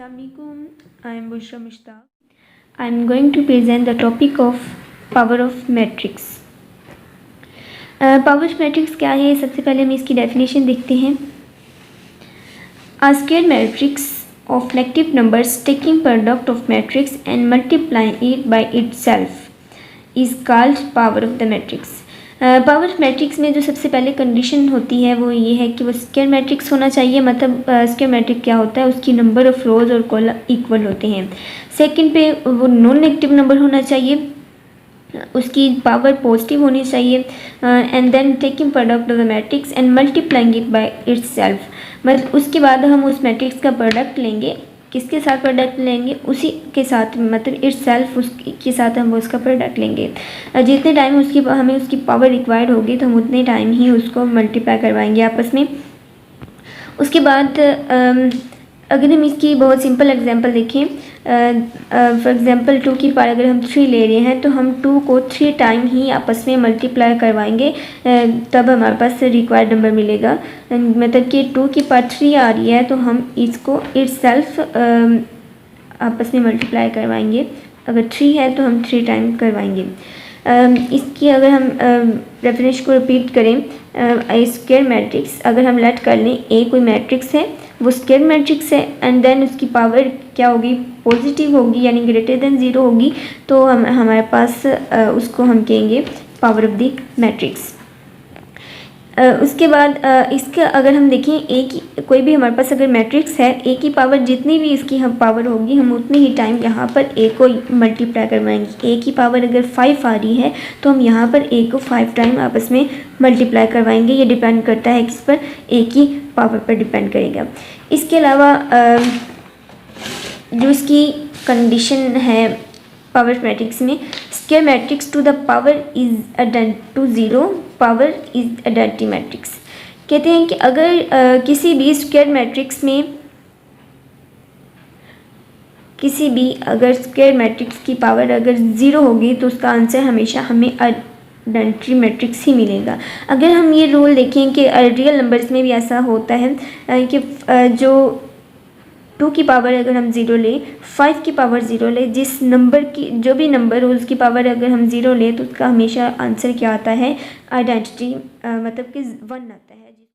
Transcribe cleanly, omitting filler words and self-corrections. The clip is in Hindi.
Assalamualaikum. I am Bushra Mushtaq. I am going to present the topic of power of matrix. Power of matrix क्या है, सबसे पहले हम इसकी डेफिनेशन देखते हैं. A square matrix of negative numbers taking product of matrix and multiplying it by itself is called power of the matrix. Power of matrix में जो सबसे पहले कंडीशन होती है वो ये है कि वो स्क्वायर मैट्रिक्स होना चाहिए. मतलब स्क्वायर मैट्रिक्स क्या होता है, उसकी नंबर ऑफ रोज और कॉलम इक्वल होते हैं. सेकंड पे वो नॉन नेगेटिव नंबर होना चाहिए, उसकी पावर पॉजिटिव होनी चाहिए. And then taking product of the matrix and multiplying it by itself. मतलब उसके बाद हम उस मैट्रिक्स का प्रोडक्ट लेंगे. किसके साथ प्रोडक्ट लेंगे, उसी के साथ, मतलब इटसेल्फ उसके साथ हम उसका प्रोडक्ट लेंगे. जितने टाइम हमें उसकी पावर रिक्वायर्ड होगी तो हम उतने टाइम ही उसको मल्टीप्लाई करवाएंगे आपस में. उसके बाद अगर हम इसकी बहुत सिंपल एग्जांपल देखें, फॉर एग्जांपल 2 की पावर अगर हम 3 ले रहे हैं तो हम 2 को 3 टाइम ही आपस में मल्टीप्लाई करवाएंगे, तब हमारे पास रिक्वायर्ड नंबर मिलेगा. मतलब कि 2 की पावर 3 आ रही है तो हम इसको इटसेल्फ आपस में मल्टीप्लाई करवाएंगे. अगर 3 है तो हम 3 टाइम करवाएंगे. इसकी अगर हम डेफिनेशन को रिपीट करें, स्क्वायर मैट्रिक्स अगर हम लेट कर लें, ए कोई मैट्रिक्स है, वो स्क्वायर मैट्रिक्स है, एंड देन उसकी पावर क्या होगी, पॉजिटिव होगी, यानी ग्रेटर देन 0 होगी, तो हमारे पास उसको हम कहेंगे पावर ऑफ द मैट्रिक्स. उसके बाद इसके अगर हम देखें, ए की कोई भी हमारे पास अगर मैट्रिक्स है, ए की पावर जितनी भी इसकी हम पावर होगी हम उतनी ही टाइम यहाँ पर ए को मल्टीप्लाई करवाएंगे. ए की पावर अगर 5 आ रही है तो हम यहाँ पर ए को 5 टाइम आपस में मल्टीप्लाई करवाएंगे. ये डिपेंड करता है किस पर, ए की पावर पर डिपेंड करेगा. इसके अलावा जो इसकी कंडीशन है पावर मैट्रिक्स में, square matrix to the power is identity to 0, power is identity matrix. कहते हैं कि अगर किसी भी स्क्वायर मैट्रिक्स में अगर स्क्वायर मैट्रिक्स की पावर अगर 0 होगी तो उसका आंसर हमेशा हमें आइडेंटिटी मैट्रिक्स ही मिलेगा. अगर हम ये रूल देखें कि रियल नंबर्स में भी ऐसा होता है कि जो 2 की पावर अगर हम 0 लें, 5 की पावर 0 लें, जिस नंबर की जो भी नंबर हो उसकी पावर अगर हम 0 लें तो उसका हमेशा आंसर क्या आता है, आइडेंटिटी, मतलब कि 1 आता है.